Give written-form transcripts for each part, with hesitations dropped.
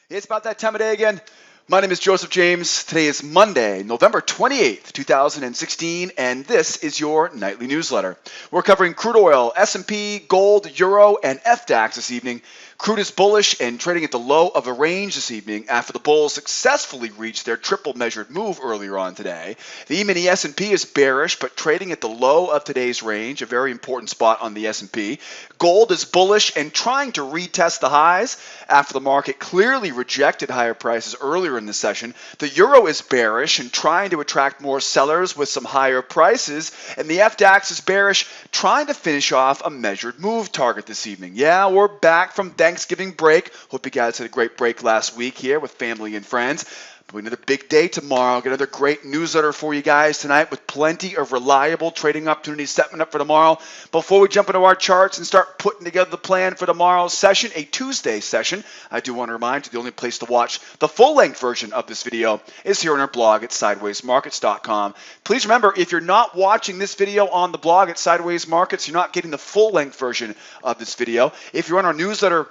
It's about that time of day again. My name is Joseph James. Today is Monday, November 28th, 2016, and this is your nightly newsletter. We're covering crude oil, S&P, gold, euro, and FDAX this evening. Crude is bullish and trading at the low of a range this evening after the bulls successfully reached their triple measured move earlier on today. The E-mini S&P is bearish but trading at the low of today's range, a very important spot on the S&P. Gold is bullish and trying to retest the highs after the market clearly rejected higher prices earlier in the session. The euro is bearish and trying to attract more sellers with some higher prices, and the FDAX is bearish, trying to finish off a measured move target this evening. Yeah, we're back from Thanksgiving break. Hope you guys had a great break last week here with family and friends. But another big day tomorrow. Got another great newsletter for you guys tonight with plenty of reliable trading opportunities setting up for tomorrow. Before we jump into our charts and start putting together the plan for tomorrow's session, a Tuesday session, I do want to remind you the only place to watch the full-length version of this video is here on our blog at sidewaysmarkets.com. Please remember, if you're not watching this video on the blog at Sideways Markets, you're not getting the full-length version of this video. If you're on our newsletter,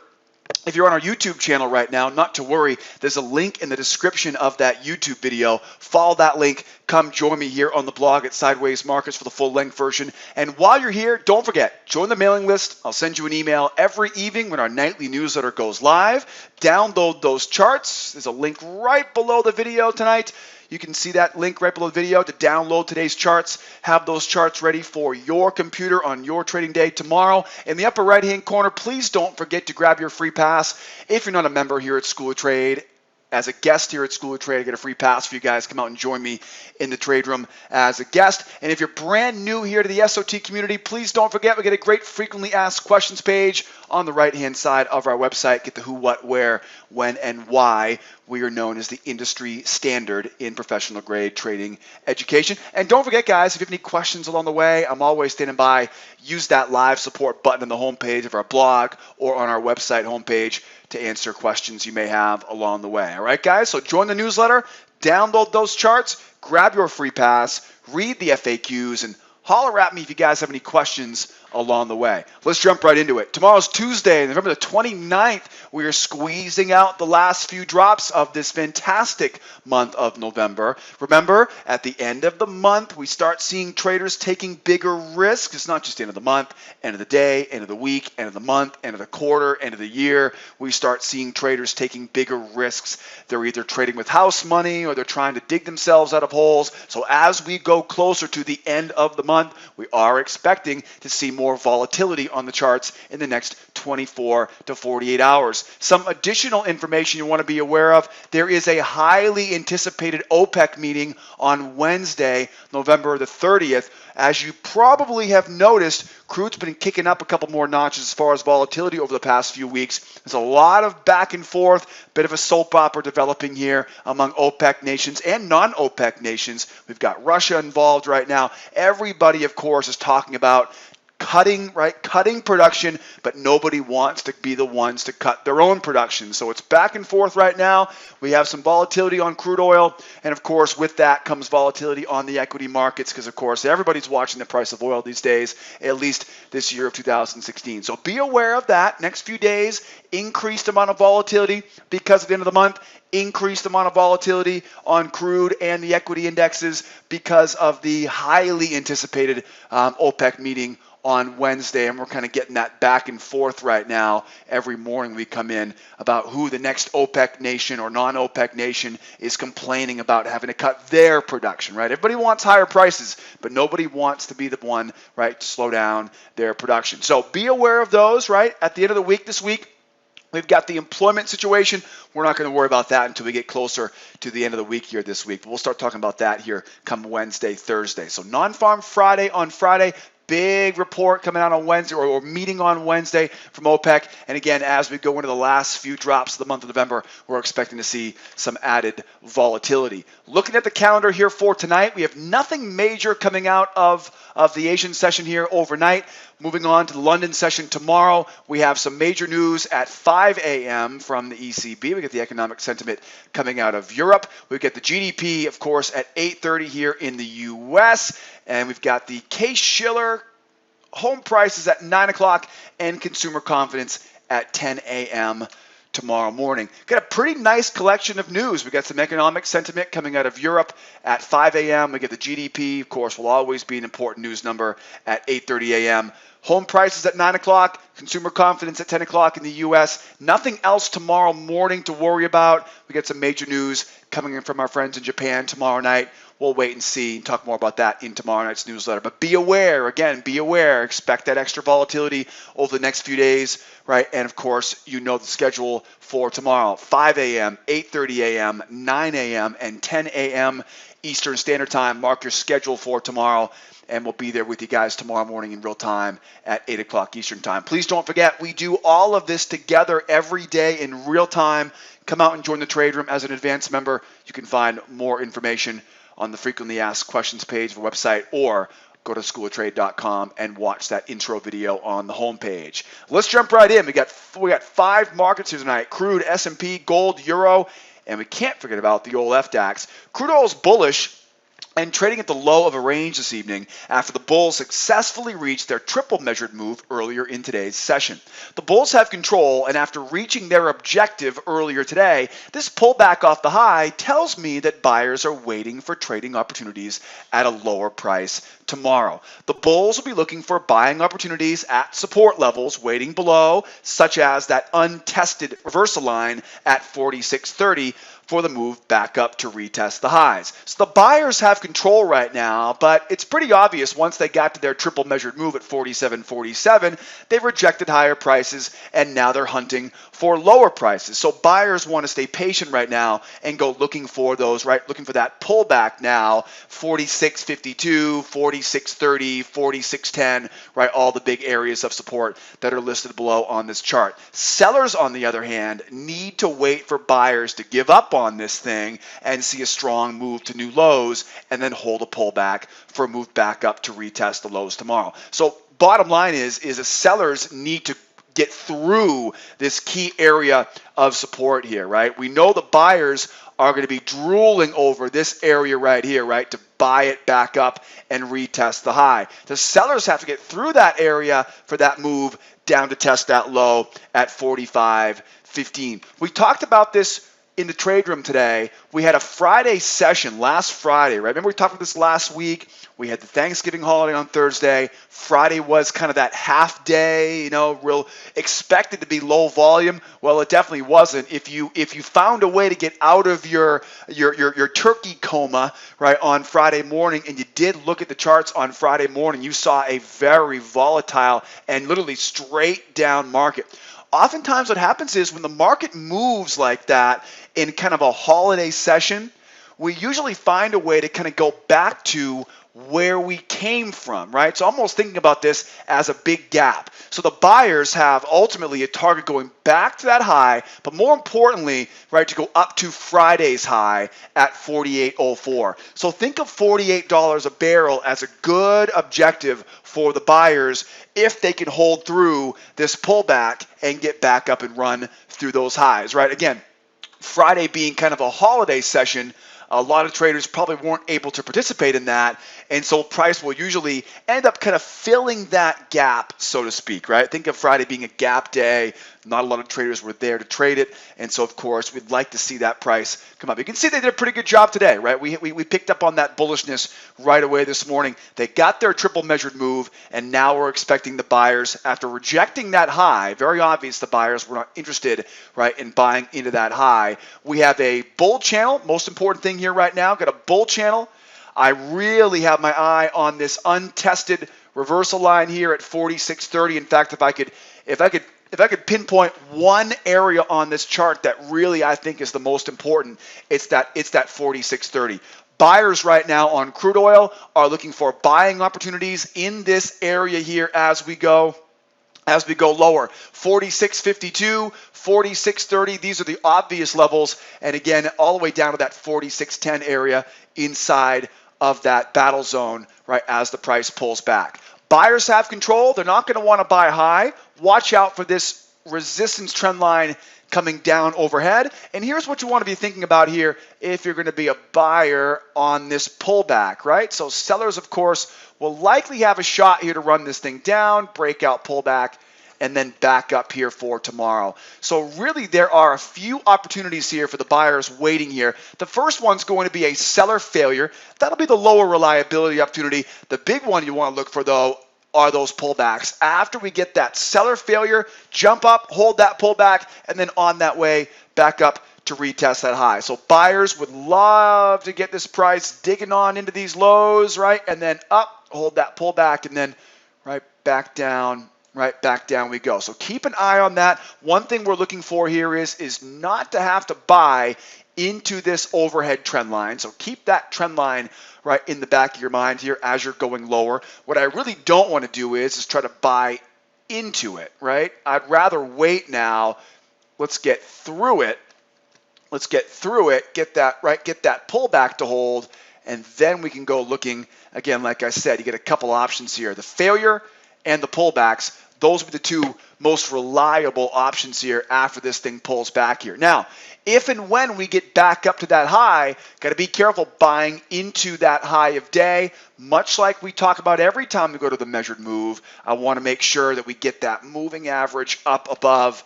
if you're on our YouTube channel right now, not to worry, there's a link in the description of that YouTube video. Follow that link. Come join me here on the blog at Sideways Markets for the full-length version. And while you're here, don't forget, join the mailing list. I'll send you an email every evening when our nightly newsletter goes live. Download those charts. There's a link right below the video tonight. You can see that link right below the video to download today's charts. Have those charts ready for your computer on your trading day tomorrow. In the upper right-hand corner, please don't forget to grab your free pass. If you're not a member here at School of Trade, as a guest here at School of Trade, I get a free pass for you guys. Come out and join me in the trade room as a guest. And if you're brand new here to the SOT community, please don't forget we get a great frequently asked questions page on the right-hand side of our website. Get the who, what, where, when, and why. We are known as the industry standard in professional grade trading education. And don't forget, guys, if you have any questions along the way, I'm always standing by. Use that live support button on the homepage of our blog or on our website homepage to answer questions you may have along the way. All right, guys? So join the newsletter, download those charts, grab your free pass, read the FAQs, and holler at me if you guys have any questions along the way. Let's jump right into it. Tomorrow's Tuesday, November the 29th. We are squeezing out the last few drops of this fantastic month of November. Remember, at the end of the month, we start seeing traders taking bigger risks. It's not just the end of the month, end of the day, end of the week, end of the month, end of the quarter, end of the year. We start seeing traders taking bigger risks. They're either trading with house money or they're trying to dig themselves out of holes. So as we go closer to the end of the month, we are expecting to see more volatility on the charts in the next 24 to 48 hours. Some additional information you want to be aware of: there is a highly anticipated OPEC meeting on Wednesday, November the 30th. As you probably have noticed, crude's been kicking up a couple more notches as far as volatility over the past few weeks. There's a lot of back and forth, bit of a soap opera developing here among OPEC nations and non-OPEC nations. We've got Russia involved right now. Everybody, of course, is talking about cutting production, but nobody wants to be the ones to cut their own production. So it's back and forth right now. We have some volatility on crude oil, and of course with that comes volatility on the equity markets, because of course everybody's watching the price of oil these days, at least this year of 2016. So be aware of that. Next few days, increased amount of volatility because at the end of the month, increased amount of volatility on crude and the equity indexes because of the highly anticipated OPEC meeting on Wednesday, and we're kind of getting that back and forth right now. Every morning we come in about who the next OPEC nation or non-OPEC nation is complaining about having to cut their production, right? Everybody wants higher prices, but nobody wants to be the one, right, to slow down their production. So be aware of those, right? At the end of the week this week, we've got the employment situation. We're not going to worry about that until we get closer to the end of the week here this week. But we'll start talking about that here come Wednesday, Thursday. So non-farm Friday on Friday. Big report coming out on Wednesday, or meeting on Wednesday from OPEC. And again, as we go into the last few drops of the month of November, we're expecting to see some added volatility. Looking at the calendar here for tonight, we have nothing major coming out of the Asian session here overnight. Moving on to the London session tomorrow, we have some major news at 5 a.m. from the ECB. We get the economic sentiment coming out of Europe. We get the GDP, of course, at 8:30 here in the U.S. And we've got the Case-Shiller home prices at 9 o'clock and consumer confidence at 10 a.m. tomorrow morning. Got a pretty nice collection of news. We got some economic sentiment coming out of Europe at 5 a.m. We get the GDP, of course, will always be an important news number at 8:30 a.m. Home prices at 9 o'clock, consumer confidence at 10 o'clock in the U.S. Nothing else tomorrow morning to worry about. We got some major news coming in from our friends in Japan tomorrow night. We'll wait and see and talk more about that in tomorrow night's newsletter. But be aware, again, be aware. Expect that extra volatility over the next few days, right? And, of course, you know the schedule for tomorrow, 5 a.m., 8:30 a.m., 9 a.m., and 10 a.m. Eastern Standard Time. Mark your schedule for tomorrow, and we'll be there with you guys tomorrow morning in real time at 8 o'clock Eastern Time. Please don't forget, we do all of this together every day in real time. Come out and join the trade room as an advanced member. You can find more information on the frequently asked questions page of the website, or go to SchoolOfTrade.com and watch that intro video on the homepage. Let's jump right in. We got 5 markets here tonight: crude, S&P, gold, euro, and we can't forget about the old FDAX. Crude oil is bullish and trading at the low of a range this evening after the bulls successfully reached their triple measured move earlier in today's session. The bulls have control, and after reaching their objective earlier today, this pullback off the high tells me that buyers are waiting for trading opportunities at a lower price tomorrow. The bulls will be looking for buying opportunities at support levels waiting below, such as that untested reversal line at 46.30 for the move back up to retest the highs. So the buyers have control right now, but it's pretty obvious once they got to their triple measured move at 47.47, they've rejected higher prices and now they're hunting for lower prices. So buyers want to stay patient right now and go looking for those, right? Looking for that pullback now, 46.52, 46.30, 46.10, right? All the big areas of support that are listed below on this chart. Sellers, on the other hand, need to wait for buyers to give up on this thing and see a strong move to new lows and then hold a pullback for a move back up to retest the lows tomorrow. So bottom line is the sellers need to get through this key area of support here, right? We know the buyers are going to be drooling over this area right here, right, to buy it back up and retest the high. The sellers have to get through that area for that move down to test that low at 45.15. We talked about this in the trade room today. We had a Friday session last Friday, right? Remember we talked about this last week? We had the Thanksgiving holiday on Thursday. Friday was kind of that half day, real expected to be low volume. Well, it definitely wasn't. If you found a way to get out of your turkey coma, right, on Friday morning, and you did look at the charts on Friday morning, you saw a very volatile and literally straight down market. Oftentimes what happens is when the market moves like that in kind of a holiday session, we usually find a way to kind of go back to where we came from, right? So almost thinking about this as a big gap. So the buyers have ultimately a target going back to that high, but more importantly, right, to go up to Friday's high at 48.04. So think of $48 a barrel as a good objective for the buyers if they can hold through this pullback and get back up and run through those highs, right? Again, Friday being kind of a holiday session, a lot of traders probably weren't able to participate in that, and so price will usually end up kind of filling that gap, so to speak, right? Think of Friday being a gap day. Not a lot of traders were there to trade it, and so, of course, we'd like to see that price come up. You can see they did a pretty good job today, right? We picked up on that bullishness right away this morning. They got their triple measured move, and now we're expecting the buyers, after rejecting that high, very obvious the buyers were not interested, right, in buying into that high. We have a bull channel, most important thing here right now, got a bull channel. I really have my eye on this untested reversal line here at 46.30. In fact, if I could pinpoint one area on this chart that really I think is the most important, it's that 46.30. Buyers right now on crude oil are looking for buying opportunities in this area here as we go lower. 46.52, 46.30, these are the obvious levels, and again, all the way down to that 46.10 area inside of that battle zone, right, as the price pulls back. Buyers have control. They're not going to want to buy high. Watch out for this resistance trend line coming down overhead. And here's what you want to be thinking about here if you're going to be a buyer on this pullback, right? So sellers, of course, will likely have a shot here to run this thing down, breakout pullback, and then back up here for tomorrow. So really there are a few opportunities here for the buyers waiting here. The first one's going to be a seller failure. That'll be the lower reliability opportunity. The big one you want to look for though are those pullbacks. After we get that seller failure, jump up, hold that pullback, and then on that way back up to retest that high. So buyers would love to get this price digging on into these lows, right? And then up, hold that pullback, and then right back down we go. So keep an eye on that. One thing we're looking for here is not to have to buy into this overhead trend line. So keep that trend line right in the back of your mind here as you're going lower. What I really don't want to do is try to buy into it, right? I'd rather wait now. Let's get through it. Get that pullback to hold, and then we can go looking again. Like I said, you get a couple options here: the failure and the pullbacks. Those will be the two most reliable options here after this thing pulls back here. Now, if and when we get back up to that high, got to be careful buying into that high of day. Much like we talk about every time we go to the measured move, I want to make sure that we get that moving average up above,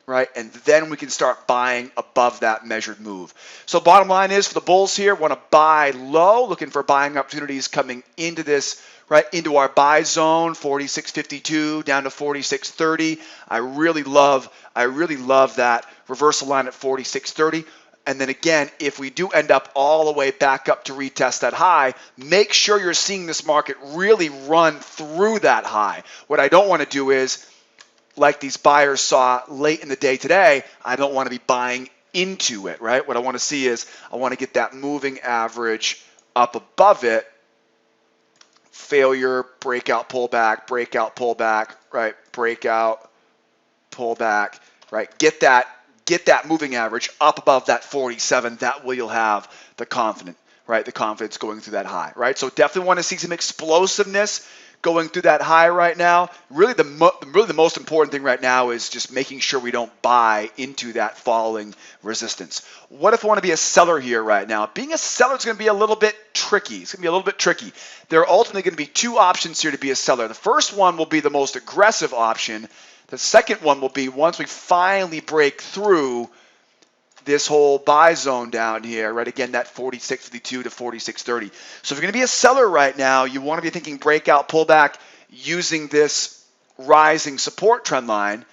right? And then we can start buying above that measured move. So bottom line is for the bulls here, want to buy low, looking for buying opportunities coming into this, right, into our buy zone, 46.52 down to 46.30. I really love that reversal line at 46.30. And then again, if we do end up all the way back up to retest that high, make sure you're seeing this market really run through that high. What I don't want to do is, like these buyers saw late in the day today, I don't want to be buying into it, right? What I want to see is I want to get that moving average up above it. Failure, breakout, pullback, right? Breakout, pullback, right? Get that moving average up above that 47. That way you'll have the confidence, right? The confidence going through that high, right? So definitely want to see some explosiveness going through that high right now. Really the most important thing right now is just making sure we don't buy into that falling resistance. What if I want to be a seller here right now? Being a seller is going to be a little bit tricky. It's going to be a little bit tricky. There are ultimately going to be two options here to be a seller. The first one will be the most aggressive option. The second one will be once we finally break through this whole buy zone down here, right? Again, that 46.52 to 46.30. So if you're going to be a seller right now, you want to be thinking breakout, pullback using this rising support trend line,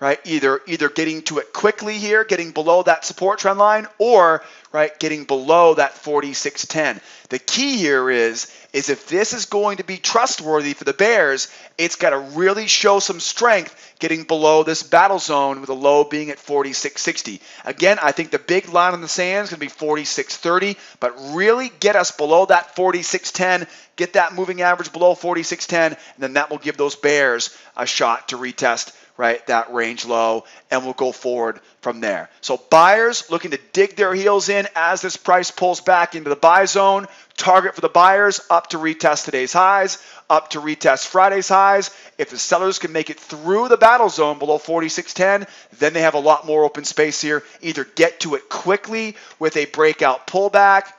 right? Either getting to it quickly here, getting below that support trend line, or right, getting below that 46.10. The key here is if this is going to be trustworthy for the bears, it's got to really show some strength getting below this battle zone with a low being at 46.60. Again, I think the big line in the sand is going to be 46.30, but really get us below that 46.10, get that moving average below 46.10, and then that will give those bears a shot to retest, right, that range low, and we'll go forward from there. So buyers looking to dig their heels in as this price pulls back into the buy zone. Target for the buyers up to retest today's highs, up to retest Friday's highs. If the sellers can make it through the battle zone below 46.10, then they have a lot more open space here. Either get to it quickly with a breakout pullback,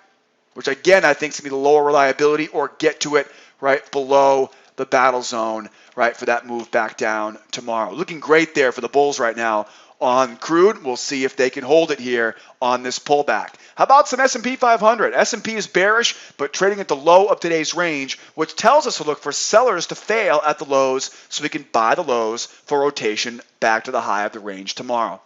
which again I think is going to be the lower reliability, or get to it right below the battle zone, right, for that move back down tomorrow. Looking great there for the bulls right now on crude. We'll see if they can hold it here on this pullback. How about some S&P 500? S&P is bearish, but trading at the low of today's range, which tells us to look for sellers to fail at the lows so we can buy the lows for rotation back to the high of the range tomorrow.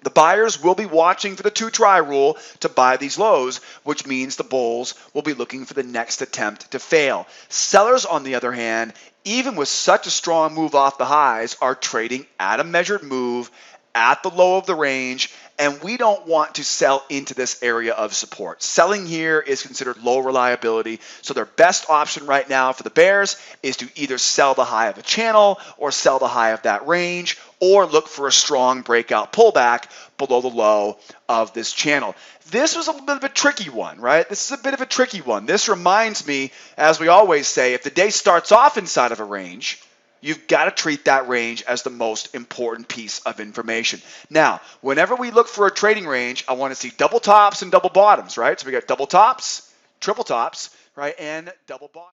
The buyers will be watching for the two-try rule to buy these lows, which means the bulls will be looking for the next attempt to fail. Sellers, on the other hand, even with such a strong move off the highs, are trading at a measured move at the low of the range, and we don't want to sell into this area of support. Selling here is considered low reliability, so their best option right now for the bears is to either sell the high of a channel or sell the high of that range, or look for a strong breakout pullback below the low of this channel. This was a bit of a tricky one, right? This is a bit of a tricky one. This reminds me, as we always say, if the day starts off inside of a range, you've got to treat that range as the most important piece of information. Now, whenever we look for a trading range, I want to see double tops and double bottoms, right? So we got double tops, triple tops, right, and double bottoms.